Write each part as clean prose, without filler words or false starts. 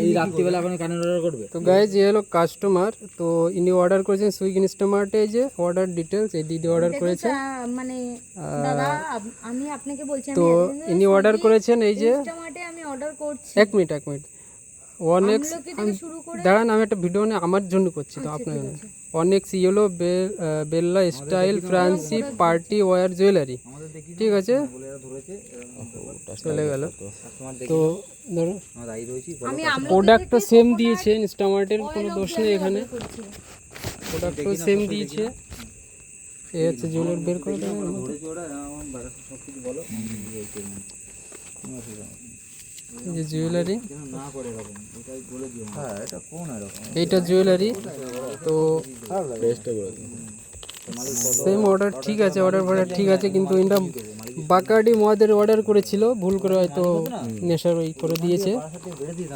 এই রাত্রিবেলা এখন কানের অর্ডার করবে। তো গাইজ ये হলো কাস্টমার, তো ইনি অর্ডার করেছেন সুইগি ইনস্টামার্টে। এই যে অর্ডার ডিটেলস, এই দিদি অর্ডার করেছেন। মানে দাদা আমি আপনাকে বলছি, তো ইনি অর্ডার করেছেন এই যে ইনস্টামার্টে আমি অর্ডার করছি। এক মিনিট অনেক্স, দাঁড়ান আমি একটা ভিডিও নিয়ে আমার জন্য করছি, তো আপনার জন্য। অনেক্স ইয়েলো বেল্লা style fancy party wear jewellery, ঠিক আছে চলে গেল। তো ধরো প্রোডাক্টও সেম দিয়েছে, ইনস্টামার্টের কোনো দোষ নেই এখানে, প্রোডাক্টও সেম দিয়েছে। এই হচ্ছে জুয়েলারি বের করে দেওয়া এই যে জুয়েলারি, এইটা জুয়েলারি। তো সেম অর্ডার ঠিক আছে, অর্ডার ঠিক আছে, কিন্তু এটা বাকার্ডি মদের অর্ডার করেছিল ভুল করে, হয়তো নেশার ওই করে দিয়েছে।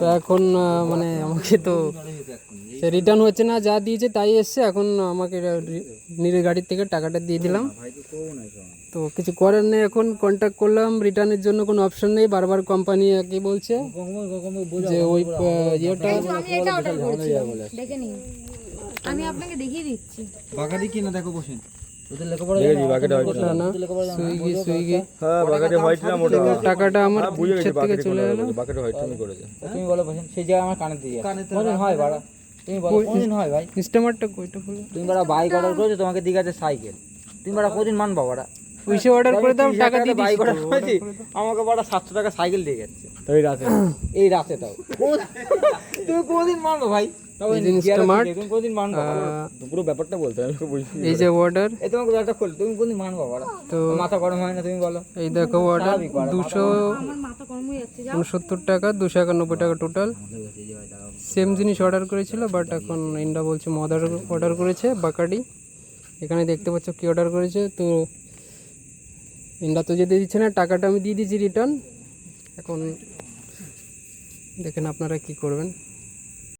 তো এখন মানে আমাকে তো সে রিটার্ন হচ্ছে না, যা দিয়েছে তাই এসছে। এখন আমাকে নিজের গাড়ির থেকে টাকাটা দিয়ে দিলাম, তো কিছু করার নেই। এখন কন্ট্যাক্ট করলাম, রিটার্নের জন্য কোনো অপশন নেই। বারবার কোম্পানি কি বলছে যে ওই ইয়েটা দেখে নিন, আমি আপনাকে দেখিয়ে দিচ্ছি। বাগাদি কি না দেখো বসেন, টাকাটা আমার থেকে চলে গেল। তুমি বলো বসেন, সেই জায়গায় আমার কানে দিয়ে কোনদিন হয় বাড়া, তুমি বলো কোনদিন হয় ভাই? ইনস্টামার্টটা কইটা বলো, তুমি বাড়া বাইক অর্ডার করেছো, তোমাকে দিকে আছে সাইকেল, তুমি বাড়া কোনদিন মানবা বাড়া? পয়সা অর্ডার করে দাও, টাকা দিয়ে দিই। বাইক অর্ডার করেছি, আমাকে বাড়া 700 টাকা সাইকেল দিয়ে গেছে এই রাতে তাও তুমি কোনদিন মানবা ভাই? পুরো ব্যাপারটা বলতে হবে, এই যে অর্ডার, এই তোমাকে একটা খোল, তুমি কোনদিন মানবা বাড়া? তো মাথা গরম হয় না? তুমি বলো। এই দেখো অর্ডার 269 টাকা, 291 টাকা টোটাল। সেম জিনিস অর্ডার করেছিল, বাট এখন ইন্ডা বলছে মদ অর্ডার করেছে বাকাডি। এখানে দেখতে পাচ্ছ কি অর্ডার করেছে। তো ইন্ডা তো যেতে দিচ্ছে না, টাকাটা আমি দিয়ে দিয়েছি রিটার্ন। এখন দেখেন আপনারা কি করবেন।